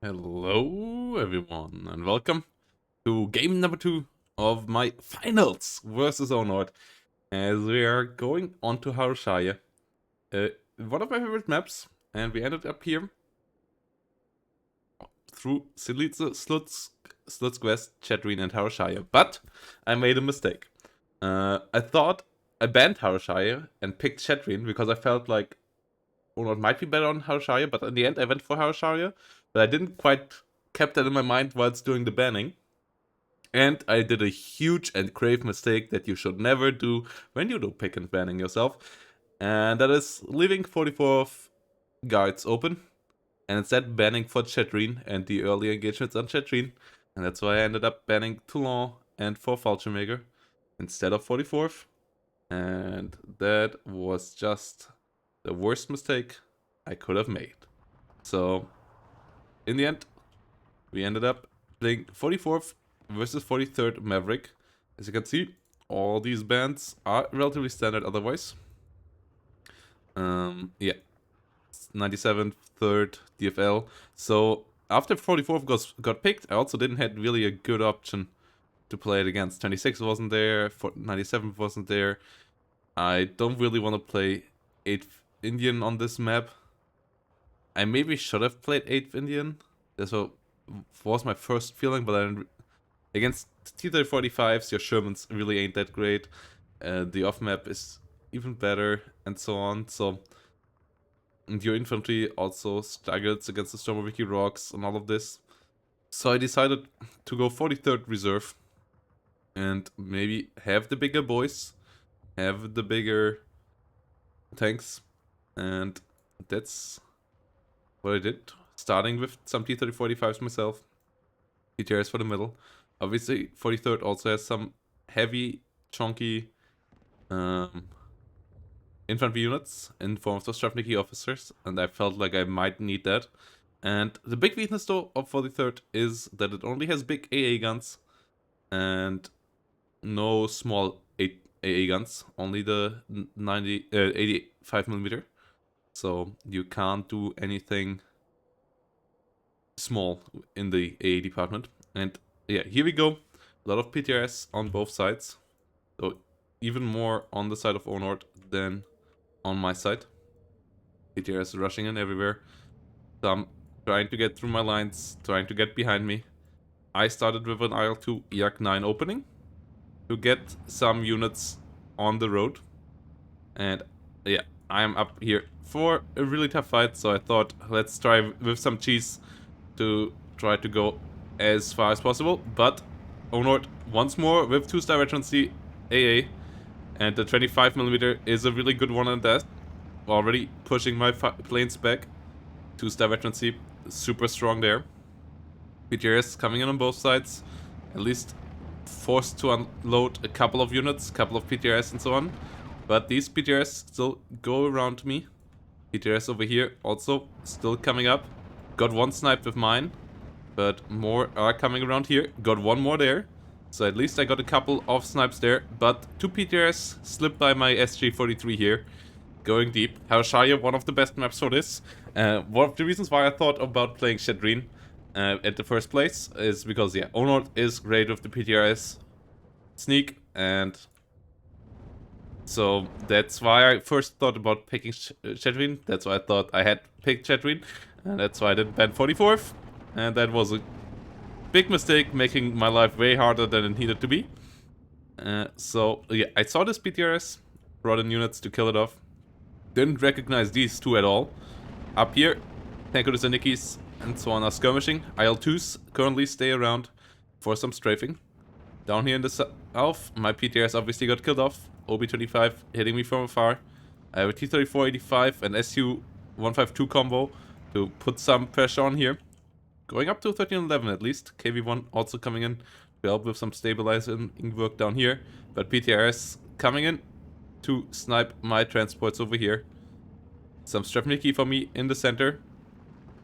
Hello everyone and welcome to game number 2 of my finals versus Onord as we are going on to Harushaya, one of my favorite maps, and we ended up here through Silica, Sluts Quest, Chatrin and Harushaya, but I made a mistake. I thought I banned Harushaya and picked Chatrin because I felt like Onord might be better on Harushaya, but in the end I went for Harushaya, but I didn't quite kept that in my mind whilst doing the banning. And I did a huge and grave mistake that you should never do when you do pick and banning yourself. And that is leaving 44th guards open. And instead banning for Chatrin and the early engagements on Chatrin. And that's why I ended up banning Toulon and for Fallschirmjäger instead of 44th. And that was just the worst mistake I could have made. So, in the end, we ended up playing 44th versus 43rd Maverick. As you can see, all these bands are relatively standard otherwise. Yeah, 97th, 3rd, DFL. So after 44th got picked, I also didn't have really a good option to play it against. 26 wasn't there, 97th wasn't there. I don't really want to play 8th Indian on this map. I maybe should have played 8th Indian. That's what was my first feeling, but against T-35s, your Shermans really ain't that great. The off-map is even better, and so on. So, and your infantry also struggles against the Stormoviki rocks and all of this. So I decided to go 43rd reserve and maybe have the bigger boys, have the bigger tanks, and that's what I did. Starting with some T-3045s myself, PTRs for the middle. Obviously, 43rd also has some heavy, chunky infantry units in form of those Stravniki officers, and I felt like I might need that. And the big weakness, though, of 43rd is that it only has big AA guns and no small AA guns, only the 85mm. So you can't do anything small in the AA department. And yeah, here we go. A lot of PTRS on both sides. So even more on the side of Onord than on my side. PTRS rushing in everywhere. So I'm trying to get through my lines, trying to get behind me. I started with an IL2 Yak 9 opening to get some units on the road. And yeah, I am up here for a really tough fight, so I thought let's try with some cheese to try to go as far as possible. But Onord once more with 2-star veterancy AA, and the 25mm is a really good one on that. Already pushing my planes back. 2-star veterancy, super strong there. PTRS coming in on both sides, at least forced to unload a couple of units, couple of PTRS and so on. But these PTRS still go around me. PTRS over here also still coming up. Got one snipe with mine, but more are coming around here. Got one more there. So at least I got a couple of snipes there, but 2 PTRS slipped by my SG43 here. Going deep. Harushaya, one of the best maps for this. One of the reasons why I thought about playing Chatrin at the first place is because, yeah, Onord is great with the PTRS sneak, and so that's why I first thought about picking Chatrin. That's why I thought I had picked Chatrin, and that's why I didn't ban 44th, and that was a big mistake, making my life way harder than it needed to be. So, yeah, I saw this PTRS, brought in units to kill it off. Didn't recognize these two at all. Up here, Tanko Zanikis and so on are skirmishing. IL-2s currently stay around for some strafing. Down here in the south, my PTRs obviously got killed off. OB-25 hitting me from afar. I have a T-34-85 and SU-152 combo to put some pressure on here. Going up to 1311 at least. KV-1 also coming in to help with some stabilizing work down here. But PTRs coming in to snipe my transports over here. Some Stravniki for me in the center.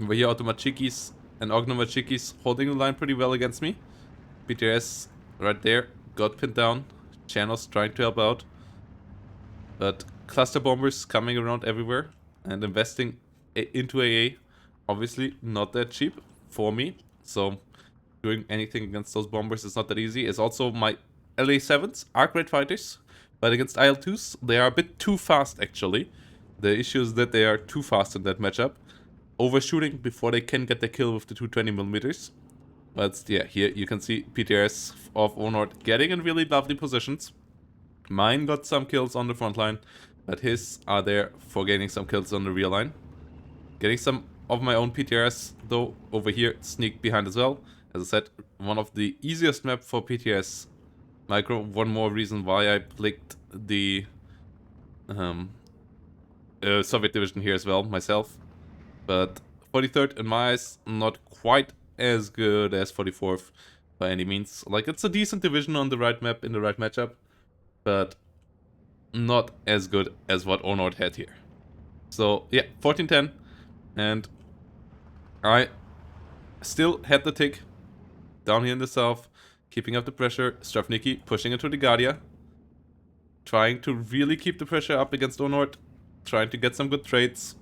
Over here, Automachikis and Ognomachikis holding the line pretty well against me. PTRS right there, got pinned down. Chanos trying to help out. But cluster bombers coming around everywhere and investing into AA. Obviously not that cheap. for me. So doing anything against those bombers is not that easy. It's also my LA7s are great fighters, but against IL-2s, they are a bit too fast actually. The issue is that they are too fast in that matchup, overshooting before they can get the kill with the 220mm. But yeah, here you can see PTRS of Onord getting in really lovely positions. Mine got some kills on the front line, but his are there for gaining some kills on the rear line. Getting some of my own PTRS though over here, sneak behind as well. As I said, one of the easiest map for PTRS micro. One more reason why I picked the Soviet division here as well myself. But 43rd in my eyes, not quite as good as 44th by any means. Like, it's a decent division on the right map in the right matchup, but not as good as what Onord had here. So yeah, 14-10, and I still had the tick down here in the south, keeping up the pressure. Stravnicki pushing into the Guardia, trying to really keep the pressure up against Onord, trying to get some good trades.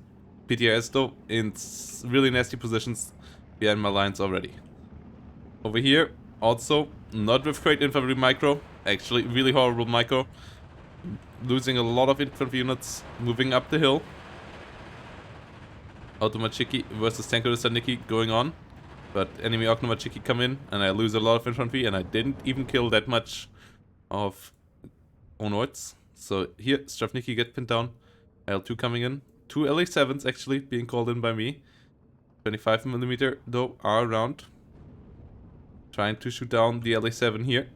PTRS though in really nasty positions behind my lines already. Over here, also not with great infantry micro, actually really horrible micro. Losing a lot of infantry units, moving up the hill. Automachiki versus Tanko Stravnicki going on. But enemy Automachiki come in and I lose a lot of infantry, and I didn't even kill that much of Onord's. So here, Stravnicki get pinned down. L2 coming in. 2 LA7s actually being called in by me. 25mm though are around. Trying to shoot down the LA7 here.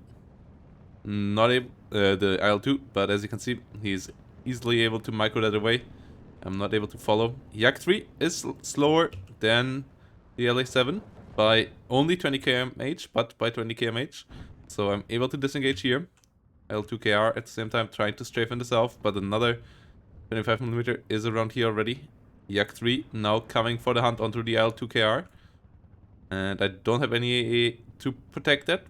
Not able, the IL-2, but as you can see, he's easily able to micro that away. I'm not able to follow. Yak-3 is slower than the LA7 by only 20 kmh, but by 20 kmh. So I'm able to disengage here. L2KR at the same time trying to strafe in the south, but another 25mm is around here already. Yak-3 now coming for the hunt onto the L2KR. And I don't have any AA to protect that.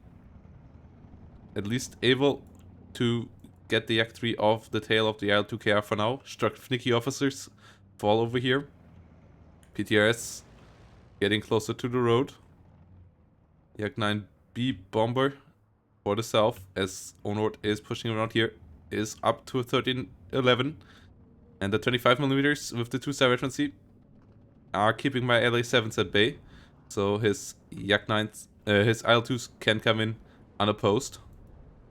At least able to get the Yak-3 off the tail of the L2KR for now. Stravnicki officers fall over here. PTRS getting closer to the road. Yak-9B bomber for the south, as Onord is pushing around here, is up to 1311. And the 25mm with the 2 Cybertrancy are keeping my LA7s at bay. So his Yak-9s, his IL-2s can come in unopposed.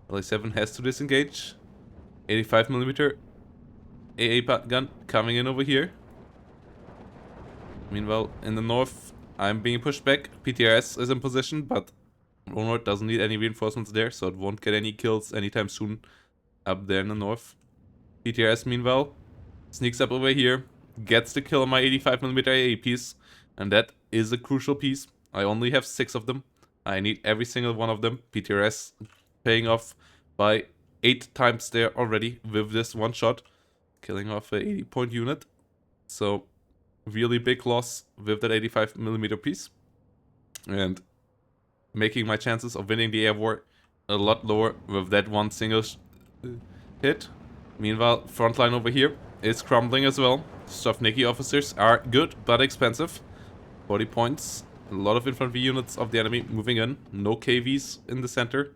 LA7 has to disengage. 85mm AA gun coming in over here. Meanwhile, in the north, I'm being pushed back. PTRS is in position, but Onord doesn't need any reinforcements there, so it won't get any kills anytime soon up there in the north. PTRS, meanwhile, sneaks up over here, gets the kill on my 85mm AA piece, and that is a crucial piece. I only have 6 of them. I need every single one of them. PTRS paying off by 8 times there already with this one shot, killing off a 80-point unit. So really big loss with that 85mm piece, and making my chances of winning the air war a lot lower with that one single hit. Meanwhile, frontline over here is crumbling as well. Stravnicki officers are good but expensive. 40 points. A lot of infantry units of the enemy moving in. No KVs in the center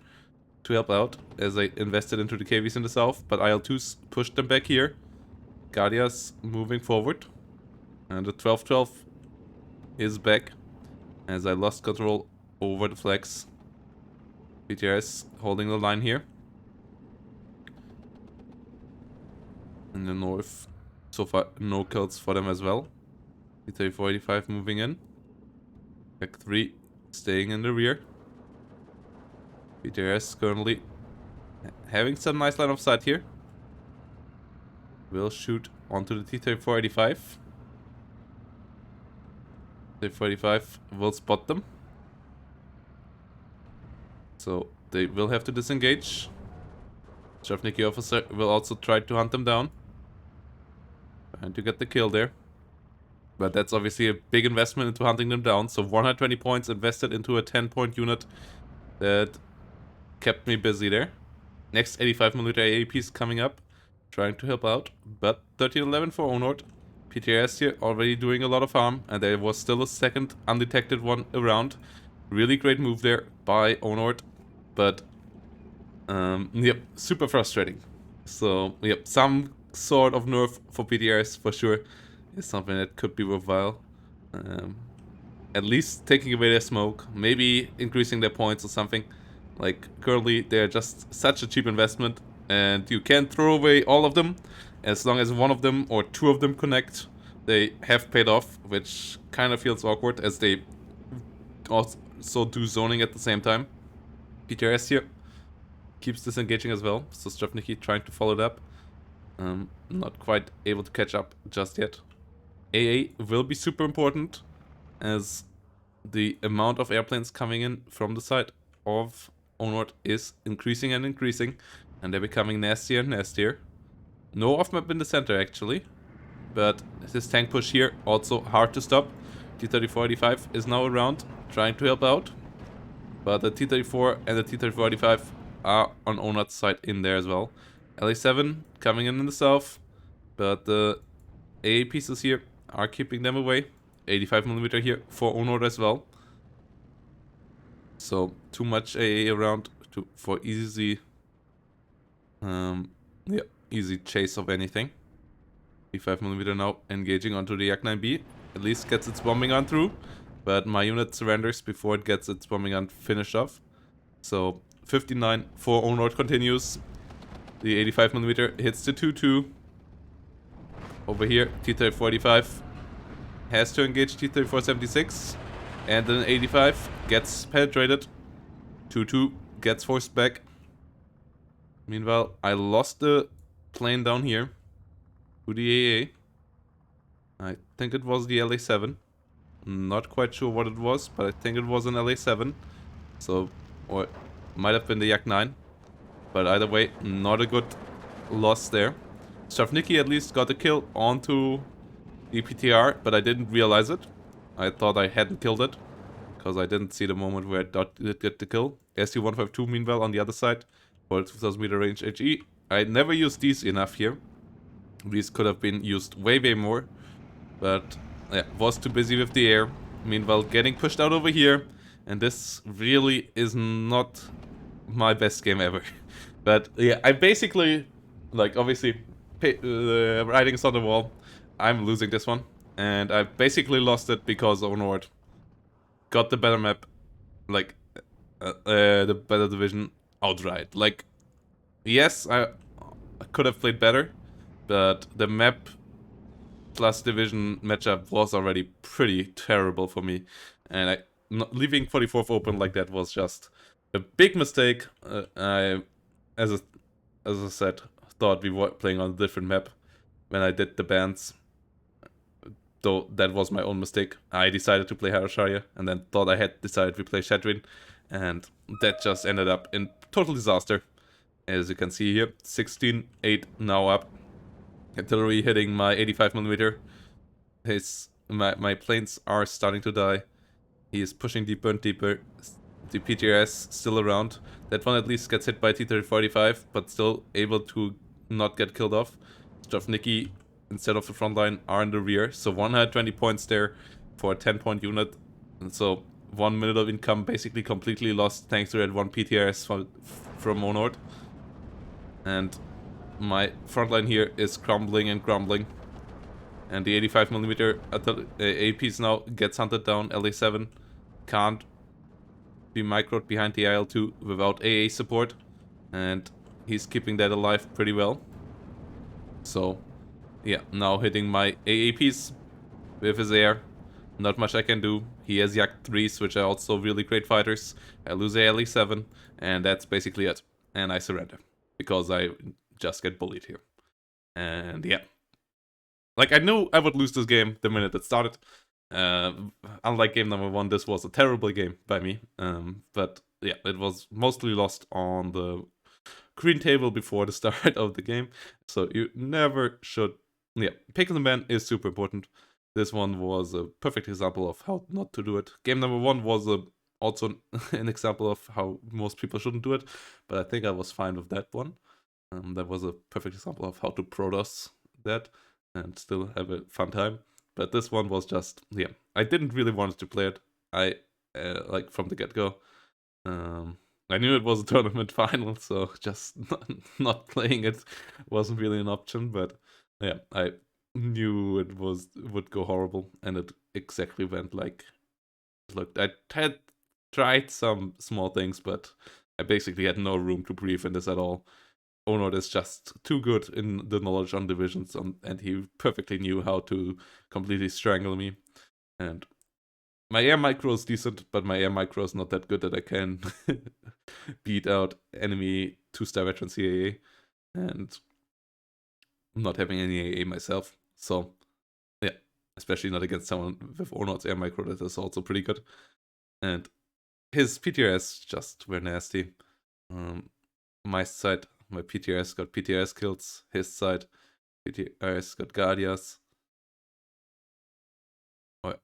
to help out, as I invested into the KVs in the south, but IL-2s pushed them back here. Guardias moving forward. And the 12-12 is back, as I lost control over the flags. PTRS holding the line here. In the north, so far no kills for them as well. T-3485 moving in. Yak-3 staying in the rear. PTRS currently having some nice line of sight here. Will shoot onto the T-3485. T-3485 will spot them. So they will have to disengage. Stravnicki officer will also try to hunt them down. Trying to get the kill there. But that's obviously a big investment into hunting them down. So 120 points invested into a 10-point unit that kept me busy there. Next 85mm AA piece coming up. Trying to help out. But 1311 for Onord. PTRS here already doing a lot of harm, and there was still a second undetected one around. Really great move there by Onord, but yep, super frustrating. So yep, some sort of nerf for PTRS for sure is something that could be worthwhile. At least taking away their smoke, maybe increasing their points or something. Like, currently, they're just such a cheap investment, and you can't throw away all of them. As long as one of them or two of them connect, they have paid off, which kind of feels awkward, as they also do zoning at the same time. PTRS here keeps disengaging as well, so Strafnicki trying to follow it up. Not quite able to catch up just yet. AA will be super important, as the amount of airplanes coming in from the side of Onord is increasing and increasing, and they're becoming nastier and nastier. No off-map in the center actually, but this tank push here also hard to stop. T-34-85 is now around, trying to help out, but the T-34 and the T-34-85 are on Onord's side in there as well. LA-7 coming in the south, but the AA pieces here are keeping them away. 85mm here for Onord as well. So too much AA around for easy, easy chase of anything. 85mm now engaging onto the Yak-9B. At least gets its bombing on through, but my unit surrenders before it gets its bombing on finished off. So 59 for Onord continues. The 85mm hits the 2-2. Over here, T-34-85 has to engage T-34-76, and then 85 gets penetrated. 2-2 gets forced back. Meanwhile, I lost the plane down here to the AA. I think it was the LA-7. Not quite sure what it was, but I think it was an LA-7. So, or it might have been the Yak-9. But either way, not a good loss there. Strafnicki at least got a kill onto the PTR, but I didn't realize it. I thought I hadn't killed it, because I didn't see the moment where it did get the kill. SD152 meanwhile on the other side for 2000 meter range HE. I never used these enough here. These could have been used way more, but yeah, was too busy with the air. Meanwhile, getting pushed out over here, and this really is not my best game ever. But yeah, I basically, like, obviously, writing's on the wall. I'm losing this one, and I basically lost it because Onord got the better map, like, the better division outright. Like, yes, I could have played better, but the map plus division matchup was already pretty terrible for me, and leaving 44th open like that was just a big mistake. As I said, thought we were playing on a different map when I did the bans. Though that was my own mistake. I decided to play Harasharia and then thought I had decided to play Shadrin, and that just ended up in total disaster. As you can see here, 16-8 now up. Artillery hitting my 85mm. My planes are starting to die. He is pushing deeper and deeper. The PTRS still around. That one at least gets hit by T-34-85, but still able to not get killed off. Strafnicki, instead of the front line, are in the rear. So 120 points there for a 10-point unit. And so 1 minute of income basically completely lost thanks to that one PTRS from Onord. And my front line here is crumbling and crumbling. And the 85mm APs now gets hunted down. LA-7 can't be microed behind the IL-2 without AA support. And he's keeping that alive pretty well. So, yeah, now hitting my AA piece with his air. Not much I can do. He has Yak-3s, which are also really great fighters. I lose a LA-7, and that's basically it. And I surrender, because I just get bullied here. And yeah. Like, I knew I would lose this game the minute it started. Unlike game number 1, this was a terrible game by me. But yeah, it was mostly lost on the green table before the start of the game. So you never should... Yeah, picking the ban is super important. This one was a perfect example of how not to do it. Game number 1 was also an example of how most people shouldn't do it. But I think I was fine with that one. That was a perfect example of how to Protoss that. and still have a fun time. But this one was just, yeah, I didn't really want to play it. I like from the get-go. I knew it was a tournament final, so just not playing it wasn't really an option. But yeah, I knew it would go horrible, and it exactly went like it looked. I had tried some small things, but I basically had no room to breathe in this at all. Onord is just too good in the knowledge on divisions, and he perfectly knew how to completely strangle me. And my air micro is decent, but my air micro is not that good that I can beat out enemy 2-star veteran CAA, and not having any AA myself. So, yeah, especially not against someone with Onord's air micro that is also pretty good. And his PTRS just were nasty. My side, my PTRS got PTRS kills. His side, PTRS got Guardias. Oh,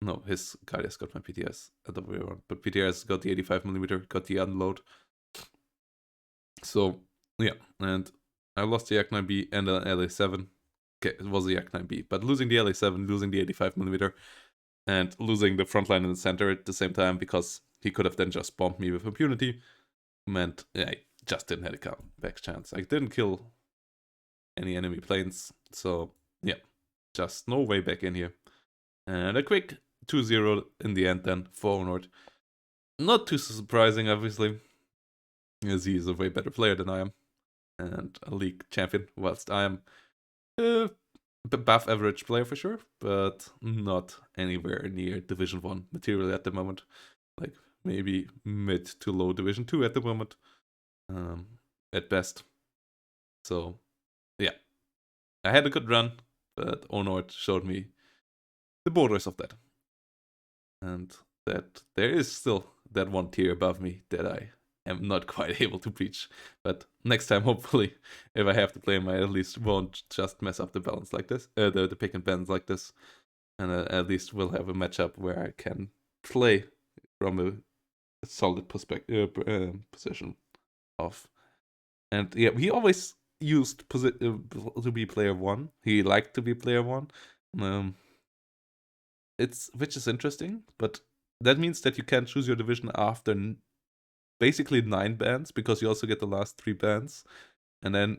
no, his Guardias got my PTS at the way around. But PTRS got the 85mm, got the unload. So, yeah, and I lost the Yak-9B and the LA7. Okay, it was the Yak-9B, but losing the LA7, losing the 85mm, and losing the front line in the center at the same time because he could have then just bombed me with impunity meant I just didn't have a comeback chance. I didn't kill any enemy planes, so yeah, just no way back in here. And a quick 2-0 in the end then for Onord. Not too surprising, obviously, as he is a way better player than I am, and a league champion, whilst I am a above average player for sure, but not anywhere near Division 1 material at the moment. Like maybe mid to low Division 2 at the moment, at best. So, yeah. I had a good run, but Onord showed me the borders of that. And that there is still that one tier above me that I am not quite able to breach. But next time, hopefully, if I have to play him, I at least won't just mess up the balance like this, the pick and bans like this. And at least we'll have a matchup where I can play from a solid position of. And yeah, he always used to be player 1. He liked to be player 1. Which is interesting, but that means that you can choose your division after basically 9 bans, because you also get the last 3 bans, and then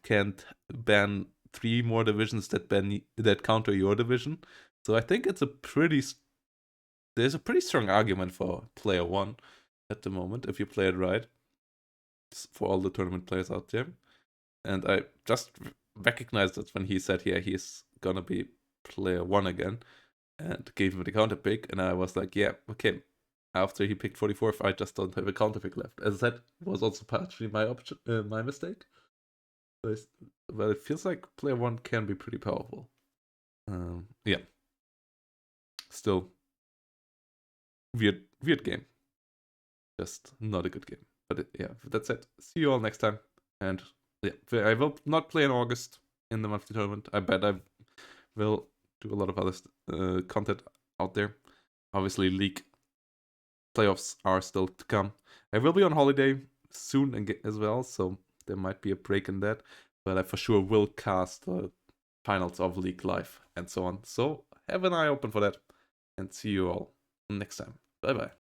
can't ban 3 more divisions that counter your division. So I think there's a pretty strong argument for player 1 at the moment if you play it right, for all the tournament players out there. And I just recognized that when he said, yeah, he's gonna be player 1 again, and gave him the counter pick, and I was like, yeah, okay. After he picked 44th, I just don't have a counter pick left. As I said, it was also partially my option, my mistake. But it feels like player 1 can be pretty powerful. Yeah. Still, weird game. Just not a good game. But yeah, that's it. See you all next time. And yeah, I will not play in August in the monthly tournament. I bet I will do a lot of other content out there. Obviously, league playoffs are still to come. I will be on holiday soon as well, so there might be a break in that. But I for sure will cast the finals of League live and so on. So have an eye open for that. And see you all next time. Bye bye.